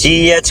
GH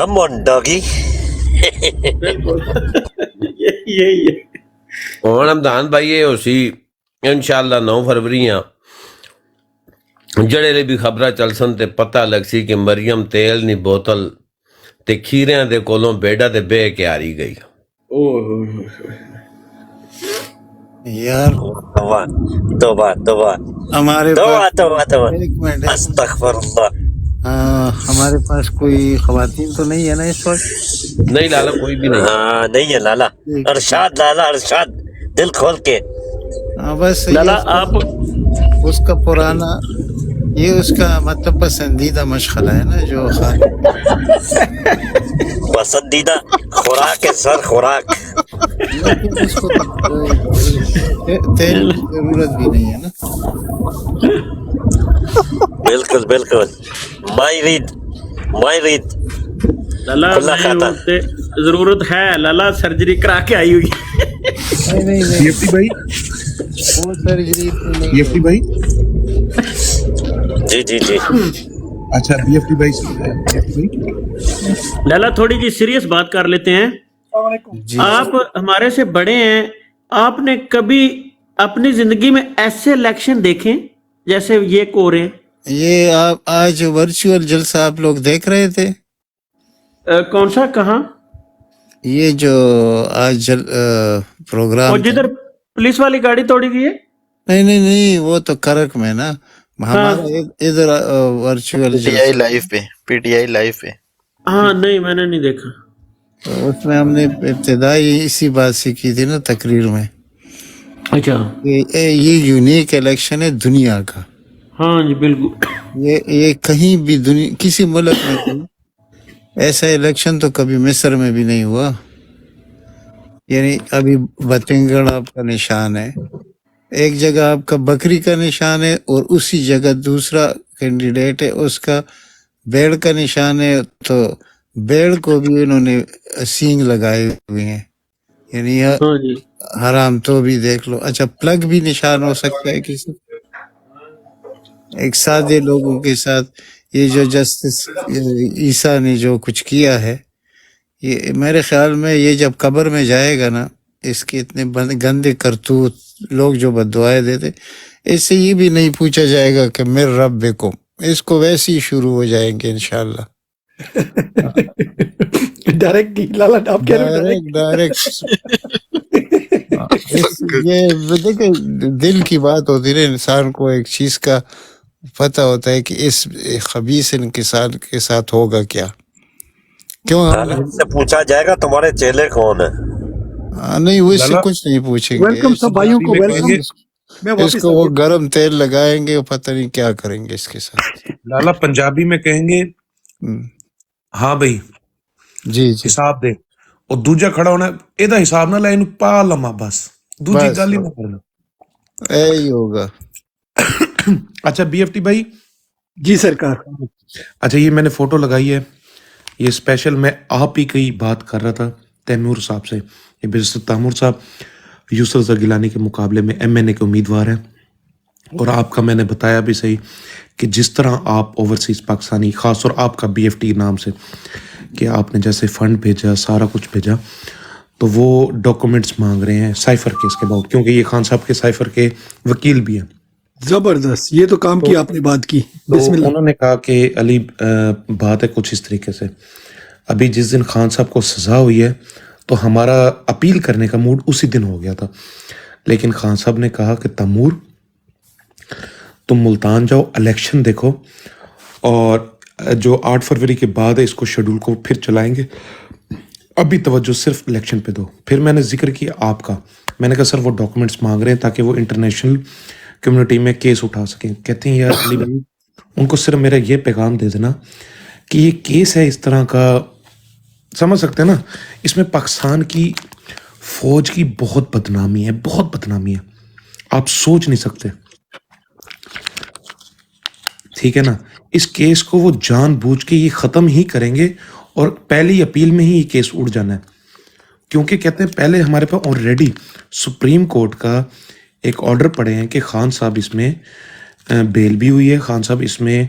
Come on, doggy. یہی ہے. ਹੁਣ ਹਮਦਾਨ ਭਾਈ ਇਹ ਹੋਸੀ ਇਨਸ਼ਾਅੱਲਾ 9 ਫਰਵਰੀ ਆ ਜਿਹੜੇ ਲਈ ਵੀ ਖਬਰਾਂ ਚੱਲ ਸਨ ਤੇ ਪਤਾ ਲੱਗ ਸੀ ਕਿ ਮਰੀਮ ਤੇਲ ਦੀ ਬੋਤਲ ਤੇ ਖੀਰਿਆਂ ਦੇ ਕੋਲੋਂ ਬੇੜਾ ਤੇ ਬਹਿ ਕੇ ਹਾਰੀ ਗਈ. یار توبہ ہمارے پاس توبہ ایک منٹ ہے. استغفر اللہ. ہمارے پاس کوئی خواتین تو نہیں ہے نا اس وقت؟ نہیں لالا کوئی بھی نہیں. ہاں نہیں ہے لالا. ارشاد دل کھول کے. بس لالا آپ اس کا پرانا یہ اس کا مطلب پسندیدہ مشغلہ ہے نا جو پسندیدہ خوراک ہے سر، خوراک. لیکن اس کو تیل کی ضرورت بھی نہیں ہے نا. بالکل مائی ریت لالا کھلا کھاتا. ضرورت ہے لالا، سرجری کرا کے آئی ہوئی. نہیں یفتی بھائی وہ سرجری نہیں. یفتی بھائی جی اچھا یفتی بھائی لالا تھوڑی جی سیریس بات کر لیتے ہیں. آپ ہمارے سے بڑے ہیں، آپ نے کبھی اپنی زندگی میں ایسے الیکشن دیکھیں جیسے یہ کو رہے ہیں؟ یہ آپ آج ورچوئل جلسہ آپ لوگ دیکھ رہے تھے؟ کون سا؟ کہاں؟ یہ جو آج پروگرام اور جدھر پولیس والی گاڑی توڑی گئی ہے؟ نہیں وہ تو کرک میں نا. ہمارا ادھر virtual P T I live پہ. ہاں نہیں میں نے نہیں دیکھا. اس میں ہم نے ابتدائی اسی بات سے کی تھی نا تقریر میں. اچھا یہ یونیک الیکشن ہے دنیا کا. ہاں جی بالکل. یہ کہیں بھی کسی ملک میں نہیں. ایسا الیکشن تو کبھی مصر میں بھی نہیں ہوا. یعنی ابھی بتنگڑ آپ کا نشان ہے، ایک جگہ آپ کا بکری کا نشان ہے، اور اسی جگہ دوسرا کینڈیڈیٹ ہے اس کا بیڑ کا نشان ہے، تو بیڑ کو بھی انہوں نے سینگ لگائے ہوئے ہیں. یعنی ہاں جی حرام تو بھی دیکھ لو. اچھا پلگ بھی نشان ہو سکتا ہے کسی ایک سادے لوگوں کے ساتھ. یہ جو جسٹس عیسیٰ نے جو کچھ کیا ہے، یہ میرے خیال میں یہ جب قبر میں جائے گا نا، اس کے اتنے گندے کرتوت لوگ جو بددعائیں دیتے، اس سے یہ بھی نہیں پوچھا جائے گا کہ میرے رب کو. اس کو ویسے ہی شروع ہو جائیں گے انشاءاللہ. ڈائریکٹ یہ دیکھیں دل کی بات ہوتی ہے. انسان کو ایک چیز کا پتہ ہوتا ہے کہ اس خبیث انسان کے ساتھ ہوگا کیا. کیوں سے پوچھا جائے گا تمہارے چیلے کون ہیں؟ نہیں وہ اس سے کچھ نہیں پوچھیں گے. ویلکم سب بھائیوں کو ویلکم. اس کو وہ گرم تیل لگائیں گے، پتہ نہیں کیا کریں گے اس کے ساتھ. لالا پنجابی میں کہیں گے ہاں بھائی جی حساب دے، اور دوجا کھڑا ہونا یہ حساب نہ لے پا لما، بس دوجی گل ہی نہ کرنا. یہی ہوگا. اچھا بی ایف ٹی بھائی. جی سرکار. اچھا یہ میں نے فوٹو لگائی ہے، یہ اسپیشل میں آپ ہی کی بات کر رہا تھا تیمور صاحب سے. یہ بیرسٹر تیمور صاحب یوسف زر گیلانی کے مقابلے میں ایم این اے کے امیدوار ہیں، اور آپ کا میں نے بتایا بھی صحیح کہ جس طرح آپ اوورسیز پاکستانی، خاص طور آپ کا بی ایف ٹی نام سے، کہ آپ نے جیسے فنڈ بھیجا، سارا کچھ بھیجا، تو وہ ڈاکومنٹس مانگ رہے ہیں سائفر کیس کے بعد، کیونکہ یہ خان صاحب کے سائفر کے وکیل بھی ہیں. زبردست، یہ تو کام کی آپ نے بات کی. بسم اللہ. انہوں نے کہا کہ علی بات ہے کچھ اس طریقے سے، ابھی جس دن خان صاحب کو سزا ہوئی ہے تو ہمارا اپیل کرنے کا موڈ اسی دن ہو گیا تھا، لیکن خان صاحب نے کہا کہ تیمور تم ملتان جاؤ، الیکشن دیکھو، اور جو 8 فروری کے بعد ہے اس کو شیڈول کو پھر چلائیں گے، ابھی توجہ صرف الیکشن پہ دو. پھر میں نے ذکر کیا آپ کا، میں نے کہا سر وہ ڈاکومنٹس مانگ رہے ہیں تاکہ وہ انٹرنیشنل کمیونٹی میں کیس اٹھا سکیں. کہتے ہیں یار علی بھائی ان کو صرف میرا یہ پیغام دے دینا کہ یہ کیس ہے اس طرح کا، سمجھ سکتے ہیں نا، اس میں پاکستان کی فوج کی بہت بدنامی ہے، بہت بدنامی ہے، آپ سوچ نہیں سکتے. ٹھیک ہے نا، اس کیس کو وہ جان بوجھ کے یہ ختم ہی کریں گے، اور پہلی اپیل میں ہی یہ کیس اڑ جانا ہے، کیونکہ کہتے ہیں پہلے ہمارے پاس آلریڈی سپریم کورٹ کا ایک آرڈر پڑے ہیں کہ خان صاحب اس میں بیل بھی ہوئی ہے، خان صاحب اس میں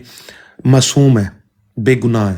معصوم ہے، بے گناہ ہے.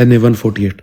NA 148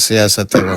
سیاست ہے وہاں،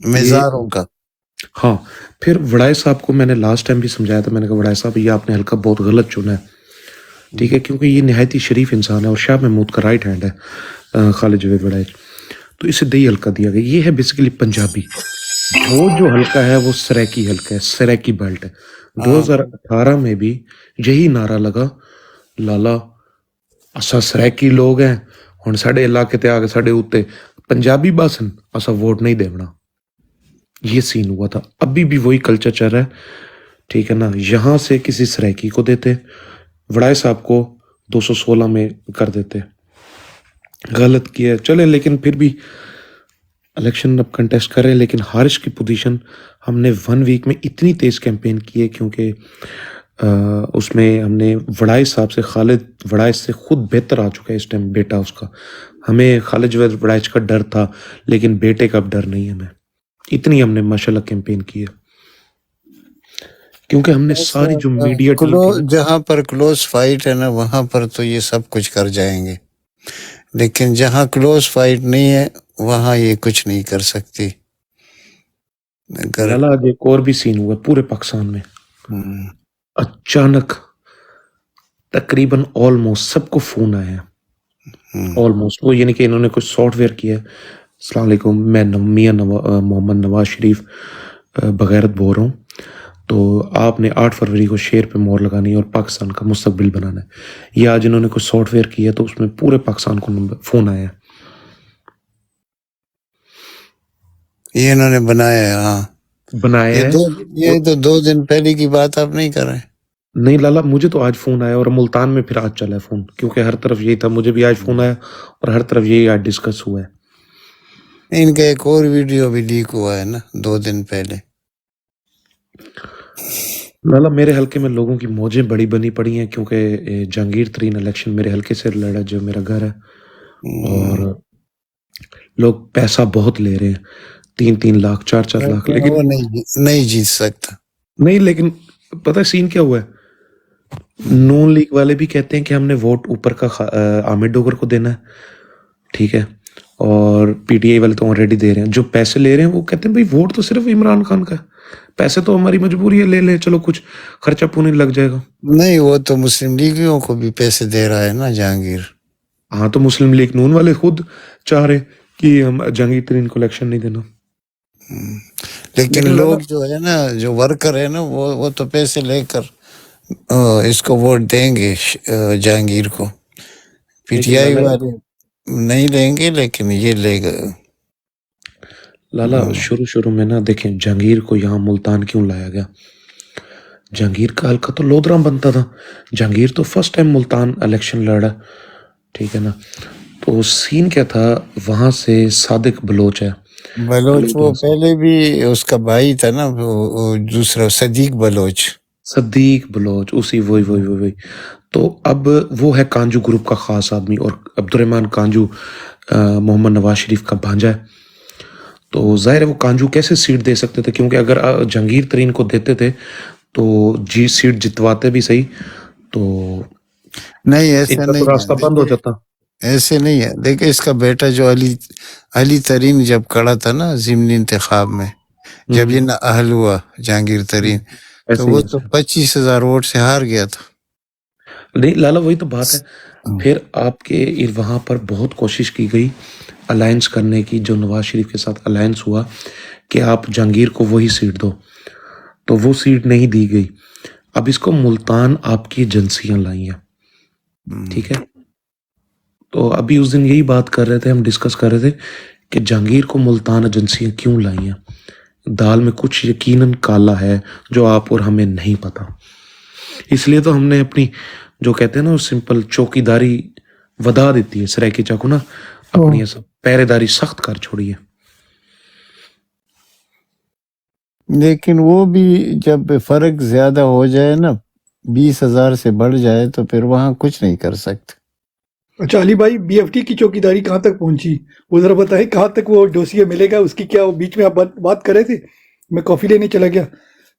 مزاروں کا۔ ہاں۔ پھر وڑائے صاحب کو میں نے لاسٹ ٹائم بھی سمجھایا تھا، میں نے کہا وڑائے صاحب یہ آپ نے حلقہ بہت غلط چنا ہے، ٹھیک ہے، کیونکہ یہ نہایت ہی شریف انسان ہے اور شاہ محمود کا رائٹ ہینڈ ہے خالد جوید وڑائے، تو اسے دہی حلقہ دیا گیا۔ یہ ہے بیسیکلی پنجابی، وہ جو حلقہ ہے وہ سریکی حلقہ ہے، سریکی بیلٹ ہے۔ 2018 میں بھی یہی نعرہ لگا لالا اسا سریکی لوگ ہیں، ہن ساڈے علاقے تے آ کے ساڈے اوتے پنجابی بسن، اسا ووٹ نہیں دیونا۔ یہ سین ہوا تھا، ابھی بھی وہی کلچر چل رہا ہے، ٹھیک ہے نا۔ یہاں سے کسی سریکی کو دیتے، وڑائے صاحب کو 216 میں کر دیتے، غلط کیا چلے، لیکن پھر بھی الیکشن اب کنٹیسٹ کر رہے ہیں۔ لیکن ہارش کی پوزیشن ہم نے 1 ویک میں اتنی تیز کیمپین کی ہے، کیونکہ اس میں ہم نے وڑائے صاحب سے، خالد وڑائے سے خود بہتر آ چکا ہے اس ٹائم بیٹا اس کا۔ ہمیں خالد جوید وڑائے کا ڈر تھا، لیکن بیٹے کا اب ڈر نہیں ہے ہمیں، اتنی ہم نے ماشاءاللہ کیمپین کی ہے، کیونکہ ہم نے ساری جو میڈیا ٹیم تھی نا، جہاں پر کلوز فائٹ ہے نا وہاں پر تو یہ سب کچھ کر جائیں گے، لیکن جہاں کلوز فائٹ نہیں ہے وہاں یہ کچھ نہیں کر سکتی۔ اگر لالا آج ایک اور بھی سین ہوا پورے پاکستان میں، ہم، اچانک تقریباً آلموسٹ سب کو فون آیا ہے، آلموسٹ، وہ یعنی کہ انہوں نے کچھ سافٹ ویئر کیا ہے۔ السلام علیکم، میں میاں محمد نواز شریف بغیرت بول رہا ہوں، تو آپ نے 8 فروری کو شیر پہ مور لگانی ہے اور پاکستان کا مستقبل بنانا ہے۔ یہ آج انہوں نے کچھ سافٹ ویئر کیا تو اس میں پورے پاکستان کو فون آیا ہے۔ یہ انہوں نے بنایا ہے، ہاں بنایا ہے۔ یہ تو 2 دن پہلے کی بات آپ نہیں کر رہے۔ نہیں لالا، مجھے تو آج فون آیا اور ملتان میں پھر آج چلا ہے فون، کیونکہ ہر طرف یہی تھا، مجھے بھی آج فون آیا اور ہر طرف یہی آج ڈسکس ہوا ہے۔ ان کا ایک اور ویڈیو بھی لیک ہوا ہے نا 2 دن پہلے۔ لالا میرے حلقے میں لوگوں کی موجیں بڑی بنی پڑی ہیں، کیونکہ جہانگیر ترین الیکشن میرے حلقے سے لڑا، جو میرا گھر ہے، اور لوگ پیسہ بہت لے رہے ہیں، 3 لاکھ 4 لاکھ، لیکن وہ نہیں جیت سکتا۔ نہیں، لیکن پتہ ہے سین کیا ہوا ہے؟ نون لیگ والے بھی کہتے ہیں کہ ہم نے ووٹ اوپر کا عامر ڈوگر کو دینا ہے، ٹھیک ہے، اور پی ٹی آئی والے تو آلریڈی دے رہے ہیں۔ جو پیسے لے رہے ہیں وہ کہتے ہیں بھائی ووٹ تو صرف عمران خان کا ہے، پیسے تو ہماری مجبوری ہے، لے لیں، چلو کچھ خرچہ پونے لگ جائے گا۔ نہیں، وہ تو مسلم لیگیوں کو بھی پیسے دے رہا ہے نا جہانگیر۔ ہاں، تو مسلم لیگ نون والے خود چاہ رہے کہ ہم جہانگیر ترین کو الیکشن نہیں دینا۔ لیکن لوگ جو ہے نا، جو ورکر ہے نا، وہ تو پیسے لے کر اس کو ووٹ دیں گے جہانگیر کو۔ پی ٹی آئی والے نہیں لیں گے، لیکن یہ لے گا۔ لالا شروع میں نا دیکھیں جہانگیر کو یہاں ملتان کیوں لایا گیا؟ جہانگیر کا حلقہ تو لودرام بنتا تھا، جہانگیر تو فرسٹ ٹائم ملتان الیکشن لڑا، ٹھیک ہے نا۔ تو سین کیا تھا، وہاں سے صادق بلوچ ہے، بلوچ وہ پہلے بھی اس کا بھائی تھا نا، وہ دوسرا صدیق بلوچ، اسی وہی تو اب وہ ہے کانجو گروپ کا خاص آدمی، اور عبد الرحمن کانجو محمد نواز شریف کا بھانجا ہے، تو ظاہر ہے وہ کانجو کیسے سیٹ دے سکتے تھے، کیونکہ اگر جہانگیر ترین کو دیتے تھے تو سیٹ جتواتے بھی صحیح، تو نہیں ایسا ان کا نہیں تو راستہ بند ہو جاتا۔ ایسے نہیں ہے۔ دیکھیں اس کا بیٹا جو علی ترین جب کھڑا تھا نا ضمنی انتخاب میں، جب یہ نہ اہل ہوا جہانگیر ترین، تو وہ تو 25,000 ووٹ سے ہار گیا تھا۔ نہیں لالا، وہی تو بات ہے۔ پھر آپ کے وہاں پر بہت کوشش کی گئی الائنس کرنے کی، جو نواز شریف کے ساتھ الائنس ہوا کہ آپ جہانگیر کو وہی سیٹ دو، تو وہ سیٹ نہیں دی گئی۔ اب اس کو ملتان آپ کی ایجنسیاں لائی ہیں، ٹھیک ہے، تو ابھی اس دن یہی بات کر رہے تھے، ہم ڈسکس کر رہے تھے کہ جہانگیر کو ملتان ایجنسیاں کیوں لائی ہیں، دال میں کچھ یقیناً کالا ہے جو آپ اور ہمیں نہیں پتا، اس لیے تو ہم نے اپنی جو کہتے ہیں نا سمپل چوکی داری ودا دیتی ہے سریکی چاکو نا، اپنی پہرے داری سخت کر چھوڑی ہے۔ لیکن وہ بھی جب فرق زیادہ ہو جائے نا، 20,000 سے بڑھ جائے، تو پھر وہاں کچھ نہیں کر سکتے۔ اچھا علی بھائی، بی ایف ٹی کی چوکیداری کہاں تک پہنچی؟ وہ ذرا بتائیں کہاں تک وہ ڈوسیے ملے گا اس کی، کیا وہ بیچ میں آپ بات کر رہے تھے، میں کافی لینے چلا گیا،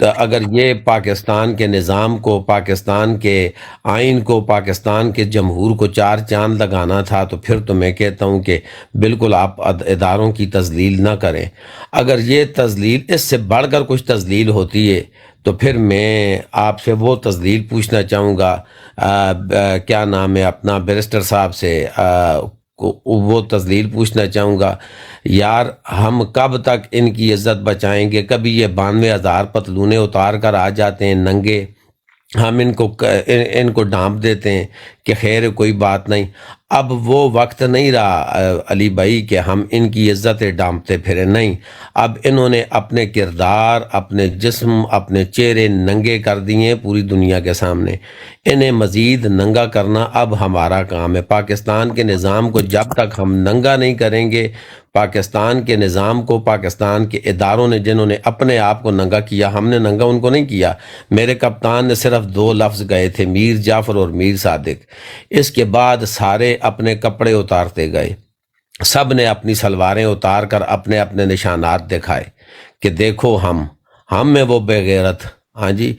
تو اگر یہ پاکستان کے نظام کو، پاکستان کے آئین کو، پاکستان کے جمہور کو چار چاند لگانا تھا تو پھر تو میں کہتا ہوں کہ بالکل آپ اداروں کی تذلیل نہ کریں۔ اگر یہ تذلیل اس سے بڑھ کر کچھ تذلیل ہوتی ہے تو پھر میں آپ سے وہ تذلیل پوچھنا چاہوں گا، کیا نام ہے اپنا بیرسٹر صاحب سے، وہ تذلیل پوچھنا چاہوں گا، یار ہم کب تک ان کی عزت بچائیں گے؟ کبھی یہ 92,000 پتلونے اتار کر آ جاتے ہیں ننگے، ہم ان کو ڈانپ دیتے ہیں کہ خیر کوئی بات نہیں۔ اب وہ وقت نہیں رہا علی بھائی کہ ہم ان کی عزتیں ڈانپتے پھریں، نہیں، اب انہوں نے اپنے کردار، اپنے جسم، اپنے چہرے ننگے کر دیے پوری دنیا کے سامنے۔ انہیں مزید ننگا کرنا اب ہمارا کام ہے۔ پاکستان کے نظام کو جب تک ہم ننگا نہیں کریں گے، پاکستان کے نظام کو، پاکستان کے اداروں نے جنہوں نے اپنے آپ کو ننگا کیا، ہم نے ننگا ان کو نہیں کیا۔ میرے کپتان نے صرف 2 لفظ گئے تھے، میر جعفر اور میر صادق، اس کے بعد سارے اپنے کپڑے اتارتے گئے، سب نے اپنی سلواریں اتار کر اپنے اپنے نشانات دکھائے کہ دیکھو ہم میں وہ بے غیرت، ہاں جی،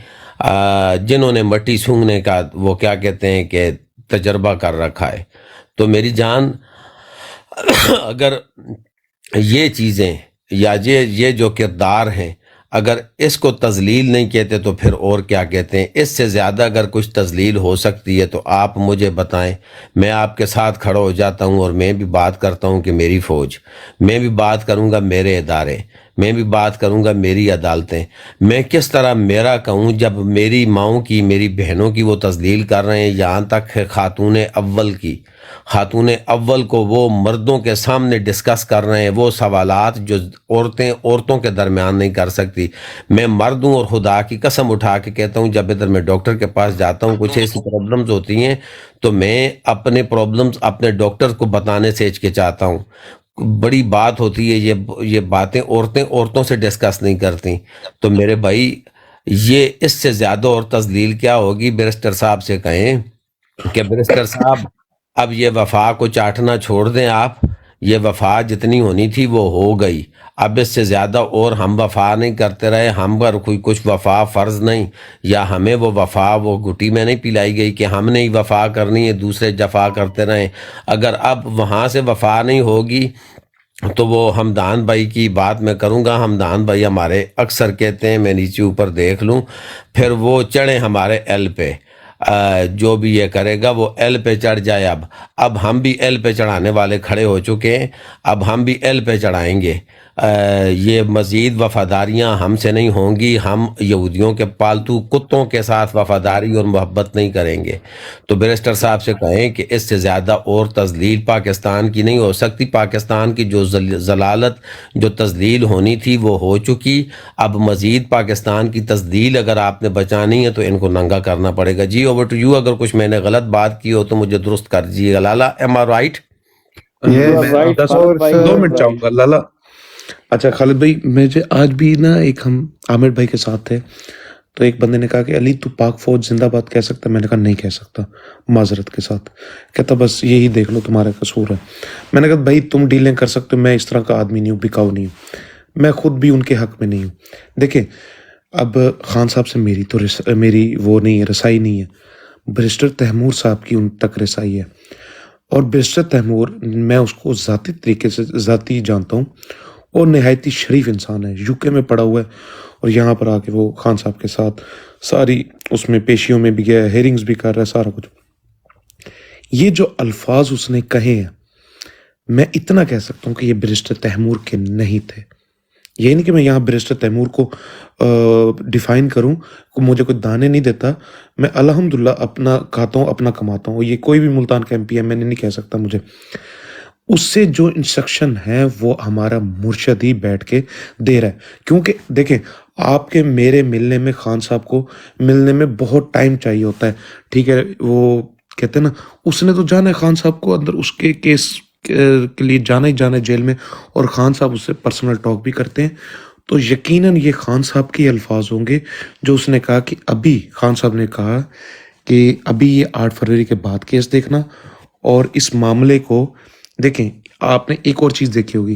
جنہوں نے مٹی سونگھنے کا وہ کیا کہتے ہیں کہ تجربہ کر رکھا ہے۔ تو میری جان، اگر یہ چیزیں یا یہ جو کردار ہیں، اگر اس کو تذلیل نہیں کہتے تو پھر اور کیا کہتے ہیں؟ اس سے زیادہ اگر کچھ تذلیل ہو سکتی ہے تو آپ مجھے بتائیں، میں آپ کے ساتھ کھڑا ہو جاتا ہوں اور میں بھی بات کرتا ہوں کہ میری فوج، میں بھی بات کروں گا میرے ادارے، میں بھی بات کروں گا میری عدالتیں۔ میں کس طرح میرا کہوں جب میری ماؤں کی، میری بہنوں کی وہ تذلیل کر رہے ہیں، یہاں تک خاتون اول کو وہ مردوں کے سامنے ڈسکس کر رہے ہیں، وہ سوالات جو عورتوں کے درمیان نہیں کر سکتی۔ میں مرد ہوں اور خدا کی قسم اٹھا کے کہتا ہوں، جب ادھر میں ڈاکٹر کے پاس جاتا ہوں، کچھ ایسی پرابلمز ہوتی ہیں تو میں اپنے پرابلمز اپنے ڈاکٹر کو بتانے سے ہچکچاتا ہوں۔ بڑی بات ہوتی ہے، یہ باتیں عورتوں سے ڈسکس نہیں کرتی۔ تو میرے بھائی، یہ اس سے زیادہ اور تذلیل کیا ہوگی؟ بیرسٹر صاحب سے کہیں کہ بیرسٹر صاحب اب یہ وفا کو چاٹنا چھوڑ دیں، آپ یہ وفا جتنی ہونی تھی وہ ہو گئی، اب اس سے زیادہ اور ہم وفا نہیں کرتے رہے، ہم پر کوئی کچھ وفا فرض نہیں، یا ہمیں وہ وفا وہ گھٹی میں نہیں پلائی گئی کہ ہم نے ہی وفا کرنی ہے، دوسرے جفا کرتے رہیں۔ اگر اب وہاں سے وفا نہیں ہوگی تو وہ حمدان بھائی کی بات میں کروں گا۔ حمدان بھائی ہمارے اکثر کہتے ہیں، میں نیچے اوپر دیکھ لوں، پھر وہ چڑھیں ہمارے ایل پہ، جو بھی یہ کرے گا وہ ایل پہ چڑھ جائے۔ اب ہم بھی ایل پہ چڑھانے والے کھڑے ہو چکے ہیں، اب ہم بھی ایل پہ چڑھائیں گے۔ یہ مزید وفاداریاں ہم سے نہیں ہوں گی، ہم یہودیوں کے پالتو کتوں کے ساتھ وفاداری اور محبت نہیں کریں گے۔ تو بیرسٹر صاحب سے کہیں کہ اس سے زیادہ اور تذلیل پاکستان کی نہیں ہو سکتی۔ پاکستان کی جو ضلالت، جو تذلیل ہونی تھی وہ ہو چکی، اب مزید پاکستان کی تذلیل اگر آپ نے بچانی ہے تو ان کو ننگا کرنا پڑے گا۔ جی اوور ٹو یو، اگر کچھ میں نے غلط بات کی ہو تو مجھے درست کر دیجیے گا۔ لالا، ایم آر رائٹ؟ میں 2 منٹ چاہوں گا لالا۔ اچھا خالد بھائی، مجھے آج بھی نا ایک ہم عامر بھائی کے ساتھ تھے تو ایک بندے نے کہا کہ علی تو پاک فوج زندہ باد کہہ سکتا؟ میں نے کہا نہیں کہہ سکتا، معذرت کے ساتھ۔ کہتا بس یہی دیکھ لو تمہارا قصور ہے۔ میں نے کہا بھائی تم ڈیلنگ کر سکتے ہو، میں اس طرح کا آدمی نہیں ہوں، بکاؤ نہیں ہوں، میں خود بھی ان کے حق میں نہیں ہوں۔ دیکھیں اب خان صاحب سے میری وہ نہیں ہے، رسائی نہیں ہے، بیرسٹر تیمور صاحب کی ان تک رسائی ہے، اور بیرسٹر تیمور میں اس کو ذاتی طریقے سے ذاتی جانتا ہوں، اور نہایت ہی شریف انسان ہے، یو کے میں پڑھا ہوا ہے، اور یہاں پر آ کے وہ خان صاحب کے ساتھ ساری اس میں پیشیوں میں بھی گیا ہے، ہیرنگز بھی کر رہا ہے، سارا کچھ۔ یہ جو الفاظ اس نے کہے ہیں، میں اتنا کہہ سکتا ہوں کہ یہ بیرسٹر تیمور کے نہیں تھے۔ یہ نہیں کہ میں یہاں بیرسٹر تیمور کو ڈیفائن کروں، مجھے کوئی دانے نہیں دیتا، میں الحمدللہ اپنا کھاتا ہوں، اپنا کماتا ہوں۔ یہ کوئی بھی ملتان کا ایم پی ہے، میں نے نہیں کہہ سکتا مجھے اس سے جو انسٹرکشن ہے وہ ہمارا مرشد ہی بیٹھ کے دے رہا ہے۔ کیونکہ دیکھیں آپ کے میرے ملنے میں، خان صاحب کو ملنے میں بہت ٹائم چاہیے ہوتا ہے، ٹھیک ہے، وہ کہتے ہیں نا اس نے تو جانا ہے خان صاحب کو اندر اس کے کیس کے لیے جانا ہی جانا ہے جیل میں، اور خان صاحب اس سے پرسنل ٹاک بھی کرتے ہیں، تو یقیناً یہ خان صاحب کے الفاظ ہوں گے جو اس نے کہا کہ ابھی خان صاحب نے کہا کہ ابھی یہ 8 فروری کے بعد کیس دیکھنا، اور اس معاملے کو دیکھیں۔ آپ نے ایک اور چیز دیکھی ہوگی،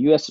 US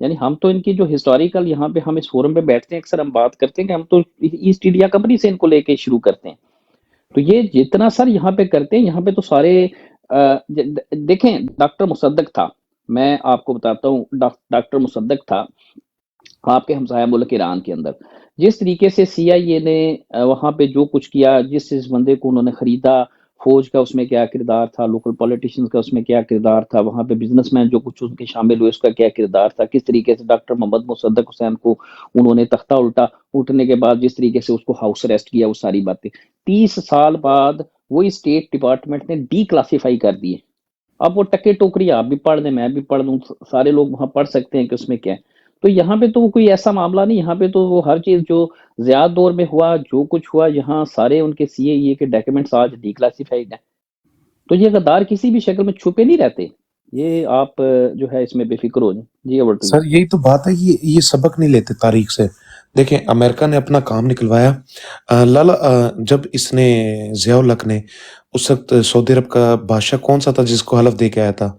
یعنی ہم تو ان کی جو ہسٹوریکل یہاں پہ ہم اس فورم پہ بیٹھتے ہیں اکثر ہم بات کرتے ہیں کہ ہم تو ایسٹ انڈیا کمپنی سے ان کو لے کے شروع کرتے ہیں. تو یہ جتنا سر یہاں پہ کرتے ہیں یہاں پہ تو سارے دیکھیں ڈاکٹر مصدق تھا, میں آپ کو بتاتا ہوں, ڈاکٹر مصدق تھا آپ کے ہمسایہ ملک ایران کے اندر. جس طریقے سے سی آئی اے نے وہاں پہ جو کچھ کیا, جس بندے کو انہوں نے خریدا, فوج کا اس میں کیا کردار تھا, لوکل پولیٹیشنز کا اس میں کیا کردار تھا, وہاں پہ بزنس مین جو کچھ ان کے شامل ہوئے اس کا کیا کردار تھا, کس طریقے سے ڈاکٹر محمد مصدق حسین کو انہوں نے تختہ اٹھنے کے بعد جس طریقے سے اس کو ہاؤس اریسٹ کیا, وہ ساری باتیں 30 سال بعد وہی اسٹیٹ ڈپارٹمنٹ نے ڈی کلاسیفائی کر دیے. اب وہ ٹکے ٹوکری آپ بھی پڑھ دیں, میں بھی پڑھ دوں, سارے لوگ وہاں پڑھ سکتے ہیں کہ اس میں کیا ہے. تو یہاں پہ تو کوئی ایسا معاملہ نہیں, یہاں پہ تو وہ ہر چیز جو زیاد دور میں ہوا, جو کچھ ہوا, یہاں سارے ان کے سی اے کے ڈاکیومنٹس آج ڈی کلاسیفائڈ ہیں. تو یہ غدار کسی بھی شکل میں چھپے نہیں رہتے, یہ آپ جو ہے اس میں بے فکر ہو جائیں. جی اوور ٹو سر یہی تو بات ہے, یہ سبق نہیں لیتے تاریخ سے. دیکھیں امریکہ نے اپنا کام نکلوایا. لالا جب اس نے ضیاء الحق نے اس وقت سعودی عرب کا بادشاہ کون سا تھا جس کو حلف دے کے آیا تھا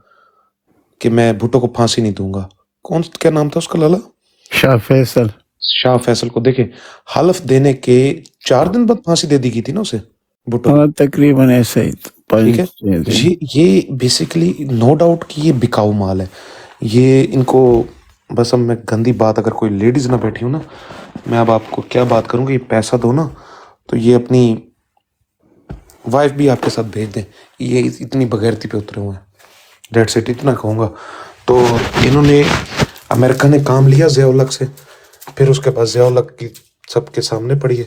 کہ میں بھٹو کو پھانسی نہیں دوں گا, کیا نام تھا اس کا لالا؟ شاہ فیصل. شاہ فیصل کو دیکھیں حلف دینے کے 4 دن بعد پھانسی دے دی گئی تھی نا اسے, بھٹو کو. ہاں تقریباً ایسا ہی. ٹھیک ہے, یہ بیسیکلی نو ڈاؤٹ کہ یہ بکاؤ مال ہے. یہ ان کو بس, اب میں گندی بات, اگر کوئی لیڈیز نہ بیٹھی ہوں نا, میں اب آپ کو کیا بات کروں گا, یہ پیسہ دو نا تو یہ اپنی وائف بھی آپ کے ساتھ بھیج دیں. یہ اتنی بغیرتی پہ اترے ہوئے ہیں, ڈیٹ سیٹ اتنا کہوں گا. تو انہوں نے امریکہ نے کام لیا ضیاء الحق سے, پھر اس کے بعد ضیاء الحق کی سب کے سامنے پڑی ہے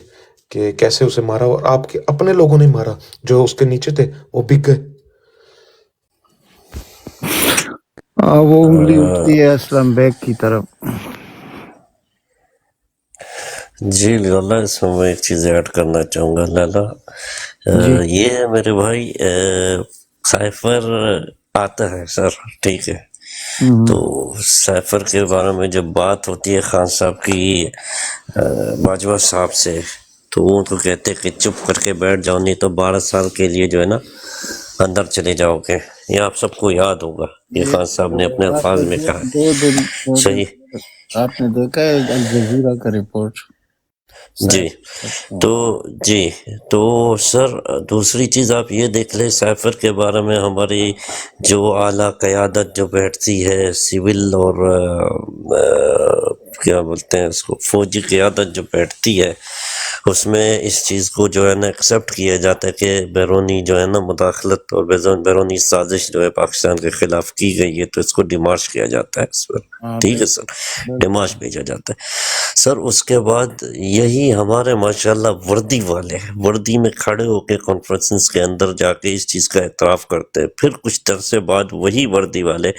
کہ کیسے اسے مارا, اور آپ کے اپنے لوگوں نے مارا, جو اس کے نیچے تھے وہ بک گئے. وہ انگلی اٹھتی ہے اسلم بیگ کی طرف. جی لالا, اس میں ایک چیز ایڈ کرنا چاہوں گا. لالا یہ ہے میرے بھائی, سائفر آتا ہے سر, ٹھیک ہے, تو سائفر کے بارے میں جب بات ہوتی ہے خان صاحب کی باجوہ صاحب سے, تو وہ ان کو کہتے کہ چپ کر کے بیٹھ جاؤ, نہیں تو 12 سال کے لیے جو ہے نا اندر چلے جاؤ گے. یہ آپ سب کو یاد ہوگا, یہ خان صاحب نے اپنے الفاظ میں کہا. 2 دن صحیح, آپ نے دیکھا ہے الجزیرہ کا رپورٹ. جی تو سر دوسری چیز آپ یہ دیکھ لیں, سائفر کے بارے میں ہماری جو اعلیٰ قیادت جو بیٹھتی ہے, سول اور کیا بولتے ہیں اس کو, فوجی قیادت جو بیٹھتی ہے, اس میں اس چیز کو جو ہے نا ایکسیپٹ کیا جاتا ہے کہ بیرونی جو ہے نا مداخلت اور بیرونی سازش جو ہے پاکستان کے خلاف کی گئی ہے, تو اس کو ڈیمارش کیا جاتا ہے اس پر. ٹھیک ہے سر, ڈیمارش بھیجا جاتا ہے سر. اس کے بعد یہی ہمارے ماشاءاللہ وردی والے وردی میں کھڑے ہو کے کانفرنسز کے اندر جا کے اس چیز کا اعتراف کرتے ہیں. پھر کچھ عرصے بعد وہی وردی والے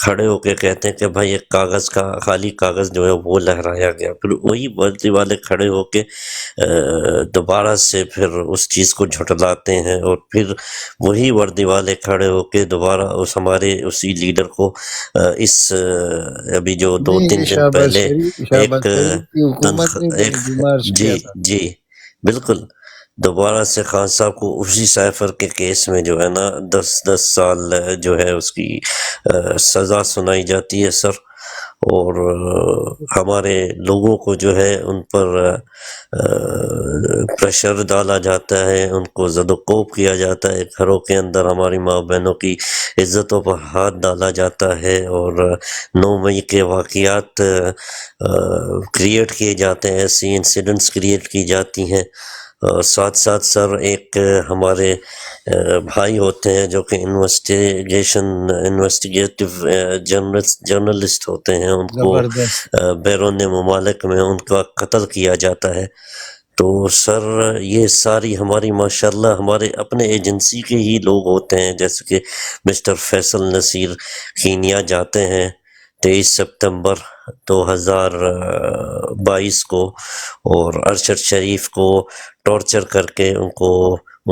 کھڑے ہو کے کہتے ہیں کہ بھائی ایک کاغذ کا خالی کاغذ جو ہے وہ لہرایا گیا. پھر وہی وردی والے کھڑے ہو کے دوبارہ سے پھر اس چیز کو جھٹلاتے ہیں, اور پھر وہی وردی والے کھڑے ہو کے دوبارہ اس ہمارے اسی لیڈر کو اس ابھی جو 2-3 دن پہلے جی بالکل دوبارہ سے خان صاحب کو اسی سائفر کے کیس میں جو ہے نا 10 سال جو ہے اس کی سزا سنائی جاتی ہے سر. اور ہمارے لوگوں کو جو ہے ان پر پریشر ڈالا جاتا ہے, ان کو زد و کوب کیا جاتا ہے, گھروں کے اندر ہماری ماں بہنوں کی عزتوں پر ہاتھ ڈالا جاتا ہے, اور 9 مئی کے واقعات کریٹ کیے جاتے ہیں, ایسی انسیڈنٹس کریٹ کی جاتی ہیں. ساتھ ساتھ سر ایک ہمارے بھائی ہوتے ہیں جو کہ انویسٹیگیٹو جرنلسٹ ہوتے ہیں, ان کو بیرون ممالک میں ان کا قتل کیا جاتا ہے. تو سر یہ ساری ہماری ماشاءاللہ ہمارے اپنے ایجنسی کے ہی لوگ ہوتے ہیں, جیسے کہ مسٹر فیصل نصیر کینیا جاتے ہیں 23 سپتمبر 2022 کو, اور ارشد شریف کو ٹارچر کر کے ان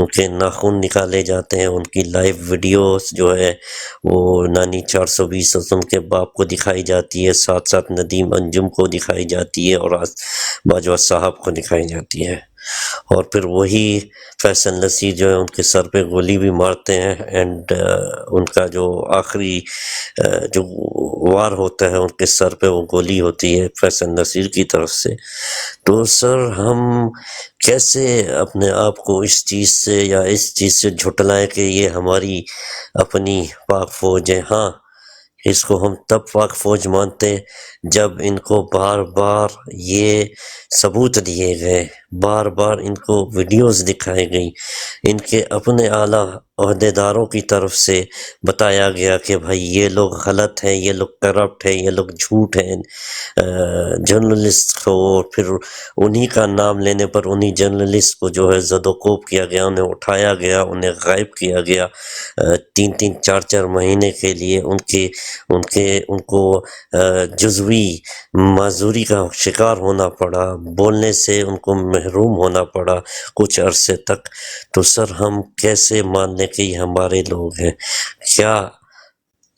کے ناخن نکالے جاتے ہیں. ان کی لائیو ویڈیوز جو ہے وہ نانی 420 ان کے باپ کو دکھائی جاتی ہے, ساتھ ساتھ ندیم انجم کو دکھائی جاتی ہے, اور باجوہ صاحب کو دکھائی جاتی ہے. اور پھر وہی فیصل نصیر جو ہے ان کے سر پہ گولی بھی مارتے ہیں، اینڈ ان کا جو آخری جو وار ہوتا ہے ان کے سر پہ وہ گولی ہوتی ہے فیصل نصیر کی طرف سے۔ تو سر ہم کیسے اپنے آپ کو اس چیز سے یا اس چیز سے جھٹلائیں کہ یہ ہماری اپنی پاک فوج ہے؟ ہاں، اس کو ہم تب پاک فوج مانتے جب ان کو بار بار یہ ثبوت دیے گئے، بار بار ان کو ویڈیوز دکھائی گئی، ان کے اپنے اعلیٰ عہدیداروں کی طرف سے بتایا گیا کہ بھائی یہ لوگ غلط ہیں، یہ لوگ کرپٹ ہیں، یہ لوگ جھوٹ ہیں، جرنلسٹ کو پھر انہی کا نام لینے پر انہی جرنلسٹ کو جو ہے زد و کوب کیا گیا، انہیں اٹھایا گیا، انہیں غائب کیا گیا 3-4 مہینے کے لیے، ان کو جزوی معذوری کا شکار ہونا پڑا، بولنے سے ان کو محروم ہونا پڑا کچھ عرصے تک۔ تو سر ہم کیسے مان لیں کہ یہ ہمارے لوگ ہیں؟ کیا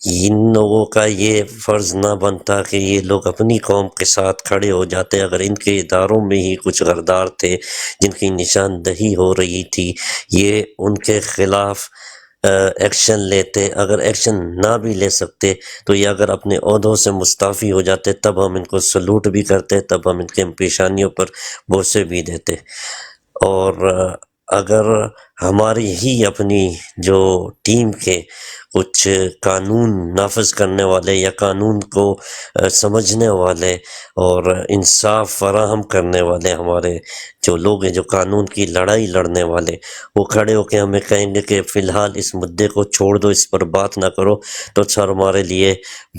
ان لوگوں کا یہ فرض نہ بنتا کہ یہ لوگ اپنی قوم کے ساتھ کھڑے ہو جاتے اگر ان کے اداروں میں ہی کچھ غدار تھے جن کی نشاندہی ہو رہی تھی، یہ ان کے خلاف ایکشن لیتے؟ اگر ایکشن نہ بھی لے سکتے تو یہ اگر اپنے عہدوں سے مستعفی ہو جاتے تب ہم ان کو سلوٹ بھی کرتے، تب ہم ان کے پیشانیوں پر بوسے بھی دیتے۔ اور اگر ہماری ہی اپنی جو ٹیم کے کچھ قانون نافذ کرنے والے یا قانون کو سمجھنے والے اور انصاف فراہم کرنے والے ہمارے جو لوگ ہیں، جو قانون کی لڑائی لڑنے والے، وہ کھڑے ہو کے ہمیں کہیں گے کہ فی الحال اس مدعے کو چھوڑ دو، اس پر بات نہ کرو، تو سر ہمارے لیے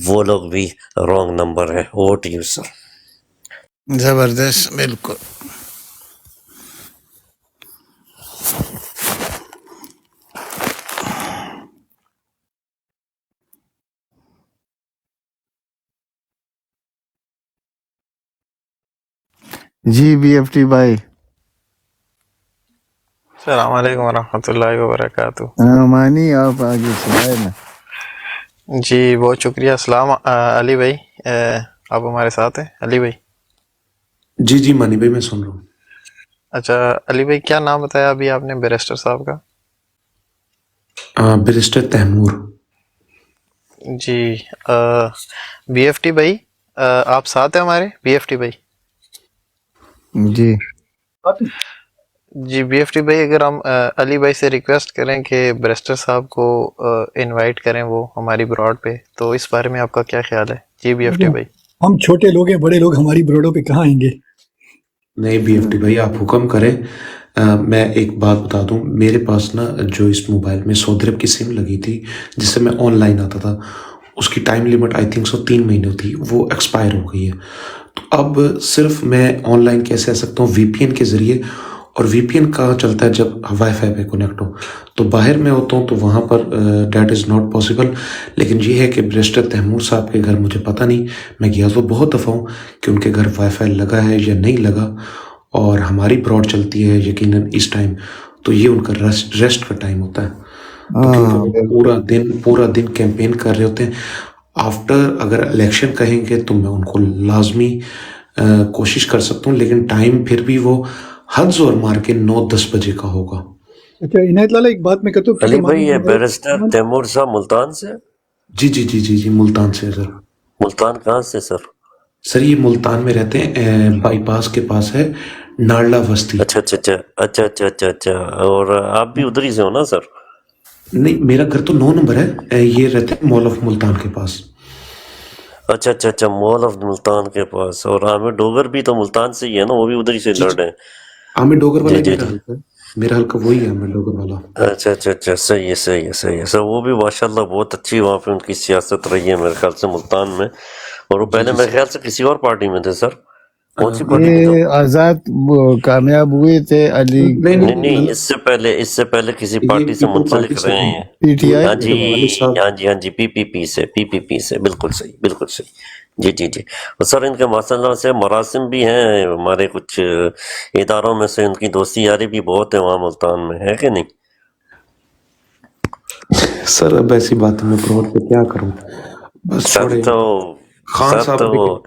وہ لوگ بھی رانگ نمبر ہے۔ Vote you sir. زبردست، بالکل۔ جی بی ایف ٹی بھائی، السلام علیکم ورحمۃ اللہ وبرکاتہ۔ مانی آپ آگے چلائے نا۔ جی بہت شکریہ۔ السلام علی بھائی، آپ ہمارے ساتھ ہیں علی بھائی؟ جی جی مانی بھائی میں سن رہا ہوں۔ اچھا علی بھائی، کیا نام بتایا ابھی آپ نے بیرسٹر صاحب کا؟ بیرسٹر تیمور۔ جی بی ایف ٹی بھائی، آپ ساتھ ہیں ہمارے بی ایف ٹی بھائی؟ جی جی بی ایف ٹی بھائی، اگر ہم علی بھائی سے ریکویسٹ کریں کہ بیرسٹر صاحب کو انوائٹ کریں وہ ہماری براڈ پہ، تو اس بارے میں آپ کا کیا خیال ہے؟ جی بی ایف ٹی بھائی۔ ہم چھوٹے لوگ ہیں، بڑے لوگ ہماری بروڈوں پہ کہاں آئیں گے؟ نہیں بی ایف ٹی بھائی آپ حکم کریں۔ میں ایک بات بتا دوں، میرے پاس نا جو اس موبائل میں 100 درہم کی سم لگی تھی جس سے میں آن لائن آتا تھا، اس کی ٹائم لیمٹ آئی تھنک 3 مہینے تھی، وہ ایکسپائر ہو گئی ہے۔ تو اب صرف میں آن لائن کیسے آ سکتا ہوں؟ وی پی این کے ذریعے۔ اور وی پی این کہاں چلتا ہے؟ جب وائی فائی پہ کنیکٹ ہو۔ تو باہر میں ہوتا ہوں تو وہاں پر دیٹ از ناٹ پاسبل۔ لیکن یہ ہے کہ بیرسٹر تیمور صاحب کے گھر مجھے پتہ نہیں، میں گیا تو بہت دفعہ ہوں کہ ان کے گھر وائی فائی لگا ہے یا نہیں لگا، اور ہماری براڈ چلتی ہے یقیناً اس ٹائم، تو یہ ان کا ریسٹ کا ٹائم ہوتا ہے۔ تو کیونکہ وہ پورا دن کیمپین کر رہے ہوتے ہیں۔ آفٹر اگر الیکشن کہیں گے تو میں ان کو لازمی کوشش کر سکتا ہوں، لیکن ٹائم پھر بھی وہ حد زور مار کے 9-10 بجے کا ہوگا۔ اچھا عنایت لالا، ایک بات میں کہتا ہوں علی بھائی یہ بیرسٹر تیمور صاحب ملتان سے؟ جی جی جی جی جی ملتان سے سر۔ ملتان کہاں سے سر؟ سر یہ ملتان میں رہتے ہیں، بائی پاس کے پاس ہے ناڑلا وسطی۔ اچھا اچھا اچھا اچھا اچھا اچھا اچھا، اور آپ بھی ادھر ہی سے ہو نا سر؟ نہیں میرا گھر تو 9 نمبر ہے، یہ رہتے ہیں مال آف ملتان کے پاس۔ اچھا اچھا اچھا، مال آف ملتان کے پاس۔ اور عامر ڈوگر بھی تو ملتان سے ہی ہے نا، وہ بھی ادھر ہی سے لڑ رہے ہیں؟ عامر ڈوگر والا جی جی میرا جی، حلقہ ہے، میرا حلقہ وہی ہے عامر ڈوگر والا۔ اچھا اچھا اچھا، صحیح ہے صحیح ہے صحیح ہے سر۔ وہ بھی ماشاء اللہ بہت اچھی وہاں پہ ان کی سیاست رہی ہے میرے خیال سے ملتان میں، اور وہ پہلے میرے خیال سے کسی اور پارٹی میں تھے سر۔ کون سی پارٹی میں تھے؟ یہ آزاد کامیاب ہوئے تھے علی نہیں نہیں، اس سے پہلے کسی پارٹی سے منسلک رہے ہیں۔ P T I. ہاں جی ہاں جی ہاں جی، پی پی پی سے، بالکل صحیح بالکل صحیح۔ جی جی جی، اور سر ان کے ماشاء اللہ سے مراسم بھی ہیں ہمارے کچھ اداروں میں سے، ان کی دوستی یاری بھی بہت ہے وہاں ملتان میں، ہے کہ نہیں؟ سر اب ایسی بات میں پروڈ پہ کیا کروں، بس سر چھوڑے تو خان سر صاحب تو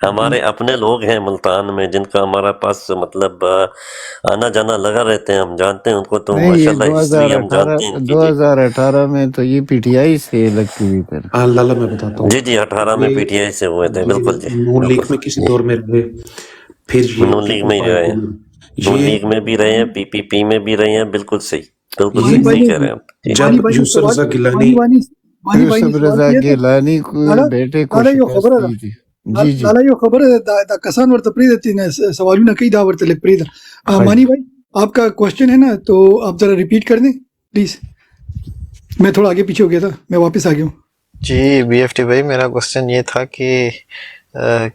ہمارے اپنے لوگ ہیں ملتان میں جن کا ہمارا پاس مطلب آنا جانا لگا رہتے ہیں، ہم جانتے ہیں ان کو، تو نہیں، یہ ماشاءاللہ ہسٹری ہم جانتے ہیں ان کی۔ 2018 میں تو یہ پی ٹی آئی سے الیکٹ ہوئی پھر۔ لالا میں بتاتا ہوں، جی 18 میں یہ پی ٹی آئی سے ہوئے تھے، بالکل جی نون لیگ بالکل میں کسی دور میں رہے، پھر یہ نون لیگ پیپل میں ہی رہے پارٹی ہیں، میں، نون یہ لیگ میں بھی رہے ہیں، پی پی پی میں بھی رہے ہیں، بالکل صحیح، بالکل مانی صحیح بھائی صحیح نے کہہ رہے ہیں آپ جی۔ جب مانی بھائی نے یوسف سوال رضا گیلانی مانی بھائی نے یوسف سوال رضا کیا تھا گیلانی کو لالا بیٹے کو لالا یو شکست خبره دی ده تھی۔ جی جی لالا یو خبره ده دا کسان ورته پریږدي نه سوالونه کوي دا ورته لګ پریږده مانی بھائی آپ کا کوشچن ہے نا تو آپ ذرا ریپیٹ کر دیں پلیز، میں تھوڑا آگے پیچھے ہو گیا تھا، میں واپس آ گیا ہوں۔ جی بی ایف ٹی بھائی، میرا کوشچن یہ تھا کہ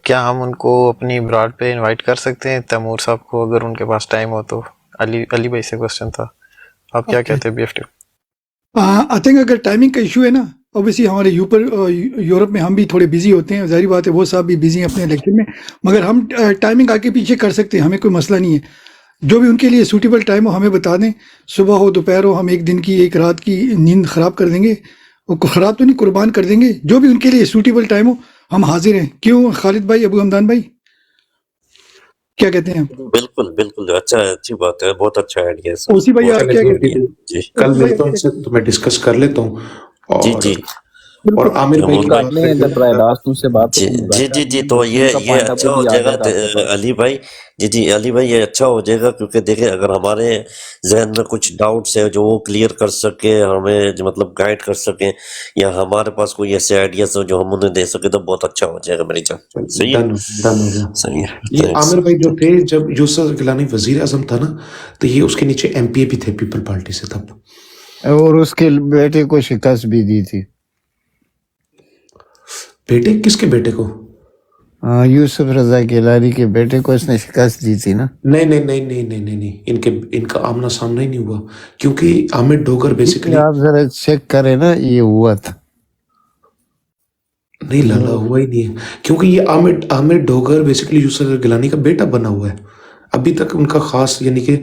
کیا ہم ان کو اپنی براڈ پہ انوائٹ کر سکتے ہیں، تیمور صاحب کو، اگر ان کے پاس ٹائم ہو تو؟ علی بھائی سے کوشچن تھا، آپ کیا کہتے ہیں B F T? I think اگر ٹائمنگ کا ایشو ہے نا، اوبیسلی ہمارے یورپ میں ہم بھی تھوڑے بزی ہوتے ہیں، ظاہری بات ہے وہ صاحب بھی بزی ہیں اپنے الیکشن میں، مگر ہم ٹائمنگ آگے پیچھے کر سکتے ہیں، ہمیں کوئی مسئلہ نہیں ہے۔ جو بھی ان کے لیے سوٹیبل ٹائم ہو ہمیں بتا دیں، صبح ہو دوپہر ہو، ہم ایک دن کی ایک رات کی نیند خراب کر دیں گے، خراب تو نہیں قربان کر دیں گے، جو بھی ان کے لیے سوٹیبل ٹائم ہو ہم حاضر ہیں۔ کیوں خالد بھائی، ابو حمدان بھائی کیا کہتے ہیں؟ بالکل بالکل، اچھا اچھی بات ہے، بہت اچھا آئیڈیا ہے سر، اوسی بھائی بہت آپ کیا اچھا کہتے آئیڈیا ہیں؟ جی کل اوسی بھائی ملتا ہوں ان سے تو میں ڈسکس کر لیتا ہوں، جی اور جی اور عامر بھائی تیمور کی کا بھائی بات اپنے کر جب رائے کے داشت ان سے بات جی کریں گے جی بیٹر جی ہے جی نا، تو ان کا یہ پوائنٹ آف اچھا ویو ہو بھی آ جائے گا جائے گا آپ کے پاس۔ علی بھائی، جی جی علی بھائی یہ اچھا ہو جائے گا، کیونکہ دیکھیں اگر ہمارے ذہن میں کچھ ڈاؤٹس ہیں جو وہ کلیئر کر سکے، ہمیں جو مطلب گائیڈ کر سکیں، یا ہمارے پاس کوئی ایسے آئیڈیاز ہو جو ہم انہیں دے سکیں، تو بہت اچھا ہو جائے گا میری جان۔ صحیح ڈن ہو گیا۔ ہے، صحیح ہے، یہ تھینکس۔ عامر بھائی جو تھے، جب یوسف گیلانی وزیر اعظم تھا نا، تو یہ اس کے نیچے ایم پی اے بھی تھے پیپل پارٹی سے تب۔ اور اس کے بیٹے کو شکست بھی دی تھی، بیٹے کس کے بیٹے کو؟ یوسف رضا گیلانی کے بیٹے کو اس نے شکست دی تھی نا۔ نہیں نہیں نہیں نہیں نہیں نہیں نہیں، ان کا آمنا سامنا ہی نہیں ہوا، کیونکہ عامر ڈوگر بیسیکلی آپ ذرا چیک کریں نا، یہ ہوا تھا۔ نہیں، لالا ہوا ہی نہیں ہے، کیونکہ یہ عامر ڈوگر بیسیکلی یوسف گیلانی کا بیٹا بنا ہوا ہے، ابھی تک ان کا خاص، یعنی کہ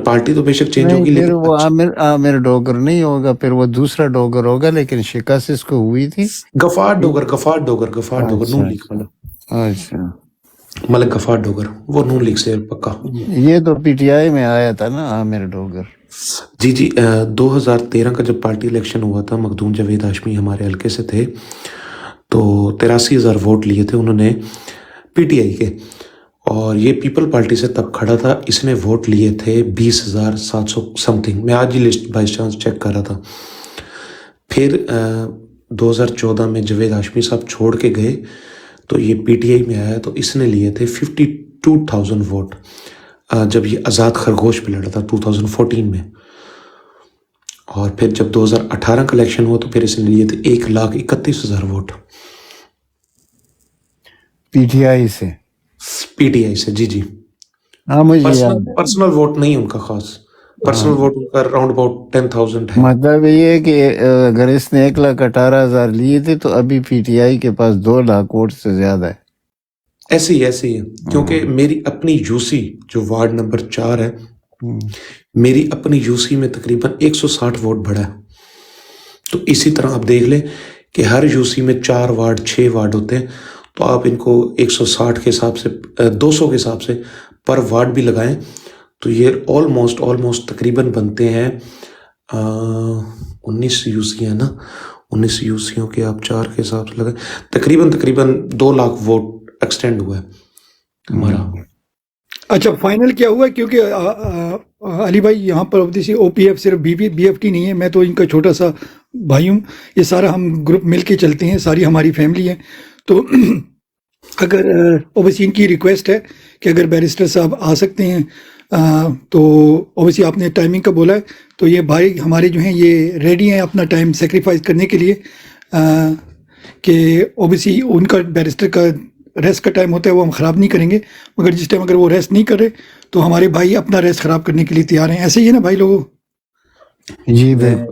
پارٹی تو بے شک چینج نہیں، ہوگی پھر لیکن وہ عامر ڈوگر نہیں ہوگا، پھر وہ دوسرا ڈوگر ہوگا، لیکن شکست اس کو ہوئی تھی۔ غفار ڈوگر نون لیگ اچھا والا، اچھا، ملک غفار ڈوگر، وہ نون لیگ سے پکا۔ یہ تو پی ٹی آئی میں آیا تھا نا عامر ڈوگر۔ جی جی، 2013 کا جب پارٹی الیکشن ہوا تھا، مخدوم جاوید ہاشمی ہمارے حلقے سے تھے، تو 83,000 ووٹ لیے تھے انہوں نے پی ٹی آئی کے، اور یہ پیپل پارٹی سے تب کھڑا تھا، اس نے ووٹ لیے تھے 20,700 سم تھنگ، میں آج ہی لسٹ بائی چانس چیک کر رہا تھا۔ پھر 2014 میں جاوید ہاشمی صاحب چھوڑ کے گئے تو یہ پی ٹی آئی میں آیا، تو اس نے لیے تھے 52,000 ووٹ، جب یہ آزاد خرگوش پہ لڑا تھا 2014 میں، اور پھر جب 2018 کا الیکشن ہوا تو پھر اس نے لیے تھے 1,31,000 ووٹ پی ٹی آئی سے، پی ٹی آئی سے۔ جی جی، ہاں مجھے یاد ہے۔ پرسنل ووٹ نہیں ان کا خاص، پرسنل ووٹ ان کا اراؤنڈ اباؤٹ 10,000 ہے۔ مطلب یہ ہے کہ اگر اس نے 1,18,000 لیے تھے تو ابھی پی ٹی آئی کے پاس 2 لاکھ ووٹ سے زیادہ ہے۔ ایسے ہی ہے، کیونکہ میری اپنی یو سی جو وارڈ نمبر 4 ہے، میری اپنی یو سی میں تقریباً 160 ووٹ بڑھا ہے، تو اسی طرح آپ دیکھ لیں کہ ہر یو سی میں 4 وارڈ 6 وارڈ ہوتے ہیں، تو آپ ان کو 160 کے حساب سے 200 کے حساب سے پر وارڈ بھی لگائیں تو یہ آلموسٹ تقریباً بنتے ہیں 19 یو سی ہیں نا، 19 یو سیوں کے آپ 4 کے حساب سے لگائیں، تقریباً 2 لاکھ ووٹ ایکسٹینڈ ہوا ہے ہمارا۔ اچھا، فائنل کیا ہوا ہے؟ کیونکہ علی بھائی یہاں پر او پی ایف صرف بی ایف ٹی نہیں ہے، میں تو ان کا چھوٹا سا بھائی ہوں، یہ سارا ہم گروپ مل کے چلتے ہیں، ساری ہماری فیملی ہے، تو اگر اوبیسی ان کی ریکویسٹ ہے کہ اگر بیرسٹر صاحب آ سکتے ہیں تو اوبیسی آپ نے ٹائمنگ کا بولا ہے، تو یہ بھائی ہمارے جو ہیں یہ ریڈی ہیں اپنا ٹائم سیکریفائز کرنے کے لیے، کہ اوبیسی ان کا بیرسٹر کا ریسٹ کا ٹائم ہوتا ہے وہ ہم خراب نہیں کریں گے، مگر جس ٹائم اگر وہ ریسٹ نہیں کر رہے تو ہمارے بھائی اپنا ریسٹ خراب کرنے کے لیے تیار ہیں، ایسے ہی ہے نا بھائی لوگوں؟ جی بالکل۔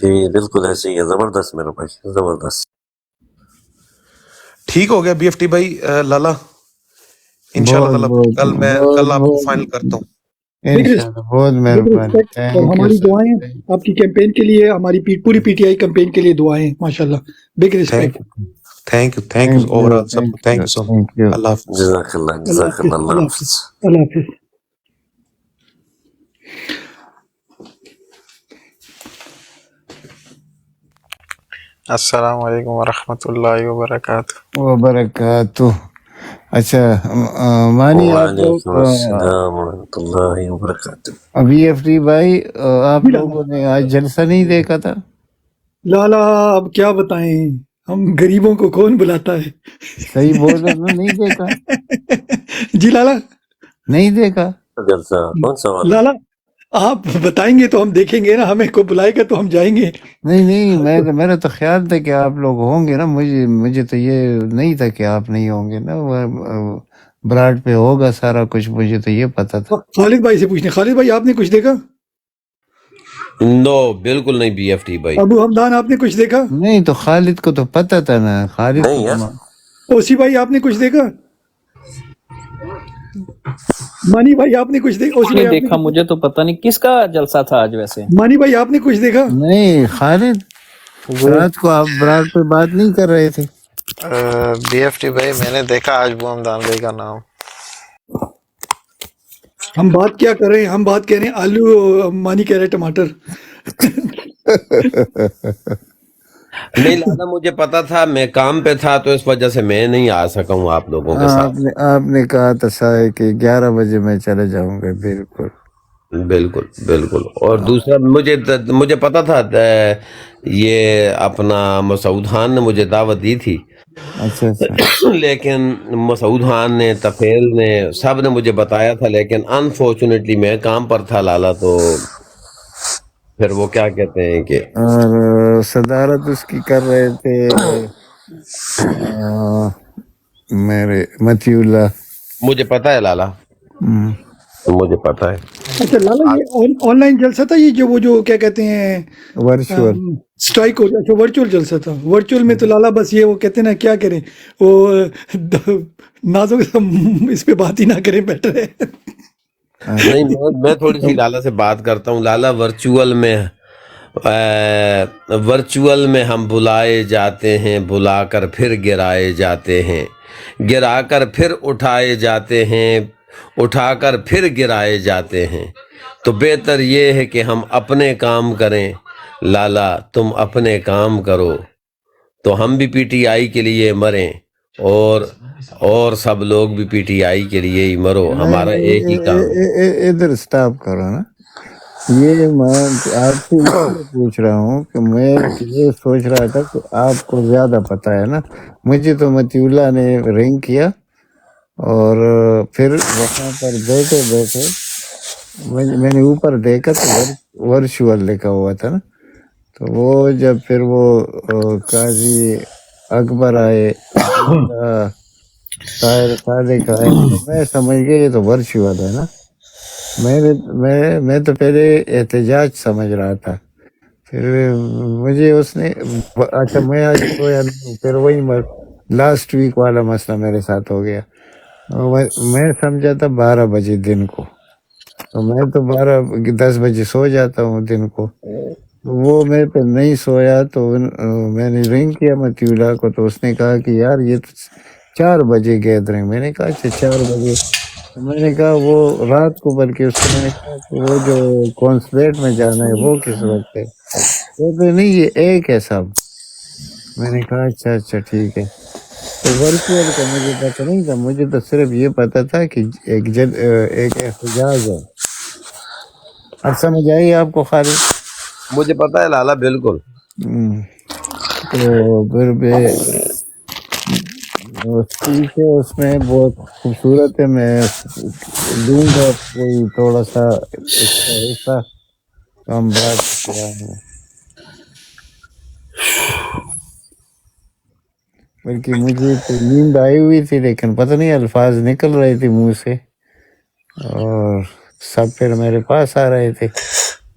جی بالکل ایسے ہی ہے، زبردست میرا بھائی، زبردست. ٹھیک ہو گیا بی ایف ٹی بھائی. لالا انشاءاللہ بہت تعالیٰ بہت کل آپ کو بہت فائنل کرتا ہوں. بگ انشاءاللہ بہت بگ مہربانی. رسپیکٹ اور تھینک یو ہماری سر. دعائیں آپ کی کیمپین کے لیے، ہماری پوری پی ٹی آئی کیمپین کے لیے دعائیں ماشاءاللہ. Big thank respect. You thank you thank over you all سب کو thank you so much. Thank you. اللہ حافظ. جزاک اللہ، اللہ جزاک حافظ. اللہ، اللہ اللہ حافظ. حافظ. اللہ حافظ. السلام علیکم ورحمۃ اللہ وبرکاتہ. وبرکاتہ. اچھا مانی آپ لوگ وعلیکم السلام ورحمۃ اللہ وبرکاتہ. ابھی ایف ٹی بھائی آپ جی لالا. لوگوں نے آج جلسہ نہیں دیکھا تھا؟ لالا اب کیا بتائیں، ہم غریبوں کو کون بلاتا ہے. صحیح بول رہے ہو، نہیں دیکھا؟ جی لالا. نہیں دیکھا؟ جلسہ کون سا والا؟ لالا آپ بتائیں گے تو ہم دیکھیں گے نا، ہمیں کو بلائے گا تو ہم جائیں گے. نہیں، میرا تو خیال تھا کہ آپ لوگ ہوں گے نا. مجھے تو یہ نہیں تھا کہ آپ نہیں ہوں گے نا. براڈ پہ ہوگا سارا کچھ، مجھے تو یہ پتا تھا. خالد بھائی سے پوچھنے. خالد بھائی آپ نے کچھ دیکھا؟ نو بالکل نہیں بی ایف ٹی بھائی. ابو حمدان آپ نے کچھ دیکھا؟ نہیں تو خالد کو تو پتا تھا نا. خالد کو نہیں یار، تو اوسی بھائی آپ نے کچھ دیکھا؟ مانی بھائی آپ نے کچھ دیکھا؟ اوسی نہیں بھائی آپ نے دیکھا، کچھ مجھے تو پتہ نہیں کس کا جلسہ تھا آج ویسے. مانی بھائی آپ نے کچھ دیکھا؟ نہیں. خالد رات کو آپ براڈ پہ بات نہیں کر رہے تھے؟ بی ایف ٹی بھائی میں نے دیکھا آج بومدان بھائی کا نام. ہم بات کیا کر رہے ہیں، ہم بات کر رہے ہیں آلو، مانی کہہ رہے ٹماٹر. نہیں لالا مجھے پتا تھا، میں کام پہ تھا تو اس وجہ سے میں نہیں آ سکا ہوں آپ لوگوں کے ساتھ. آپ نے کہا تھا سائے کہ 11 بجے میں چلے جاؤں گا. بالکل بالکل بالکل. اور دوسرا مجھے پتا تھا یہ اپنا مسعود خان نے مجھے دعوت دی تھی، اچھا. لیکن مسعود خان نے، تفیل نے، سب نے مجھے بتایا تھا، لیکن انفارچونیٹلی میں کام پر تھا لالا. تو پھر وہ کیا کہتے ہیں کہ اور صدارت اس کی کر رہے تھے میرے متی اللہ. مجھے پتا ہے لالا، مجھے پتا ہے. اچھا لالا یہ آن لائن جلسہ تھا، یہ وہ جو کیا کہتے ہیں ورچوئل. اسٹرائک ہو گیا. اچھا ورچوئل جلسہ تھا. ورچوئل میں تو لالا بس یہ وہ کہتے ہیں نا، کیا کریں، وہ نازوں اس پہ بات ہی نہ کریں، بیٹر ہے. نہیں میں تھوڑی سی لالا سے بات کرتا ہوں. لالا ورچوئل میں ہم بلائے جاتے ہیں، بلا کر پھر گرائے جاتے ہیں، گرا کر پھر اٹھائے جاتے ہیں، اٹھا کر پھر گرائے جاتے ہیں. تو بہتر یہ ہے کہ ہم اپنے کام کریں. لالا تم اپنے کام کرو تو ہم بھی پی ٹی آئی کے لیے مریں، اور سب لوگ بھی پی ٹی آئی کے لیے ہی مرو. ہمارا ایک ہی کام ہے. ادھر سٹاپ کرو نا. یہ میں آپ سے اس لیے پوچھ رہا ہوں کہ میں یہ سوچ رہا تھا کہ آپ کو زیادہ پتہ ہے نا. مجھے تو متی اللہ نے رنگ کیا، اور پھر وہاں پر بیٹھے میں نے اوپر دیکھا تو ورچوئل لکھا ہوا تھا نا. تو وہ جب پھر وہ قاضی اکبر آئے، طاہر صادق آئے، تو میں سمجھ گیا یہ تو ورچوئل ہے نا. میں تو پہلے احتجاج سمجھ رہا تھا. پھر مجھے اس نے اچھا میں آج سویا نہیں. پھر وہی لاسٹ ویک والا مسئلہ میرے ساتھ ہو گیا. میں سمجھا تھا 12 بجے دن کو، تو میں تو 10 بجے سو جاتا ہوں دن کو. وہ میں پہ نہیں سویا تو میں نے رنگ کیا متی اللہ کو. تو اس نے کہا کہ یار یہ تو 4 بجے گیدرنگ. میں نے کہا اچھا 4 بجے. میں نے کہا وہ رات کو، بلکہ اس کو میں نے کہا کہ وہ جو کونسلیٹ میں جانا ہے وہ کس وقت ہے؟ کہتے نہیں یہ ایک ہے سب. میں نے کہا اچھا ٹھیک ہے. تو ورچوئل کا مجھے پتہ نہیں تھا. مجھے تو صرف یہ پتا تھا کہ ایک احتجاج ہے. اب سمجھ آئی آپ کو خالد؟ مجھے پتا ہے لالا بالکل. تو پھر ٹھیک ہے، اس میں بہت خوبصورت ہے. میں دوں گا کوئی تھوڑا سا اس کا حصہ، تو ہم بات کریں گے. بلکہ مجھے تو نیند آئی ہوئی تھی، لیکن پتہ نہیں الفاظ نکل رہے تھے منہ سے، اور سب پھر میرے پاس آ رہے تھے.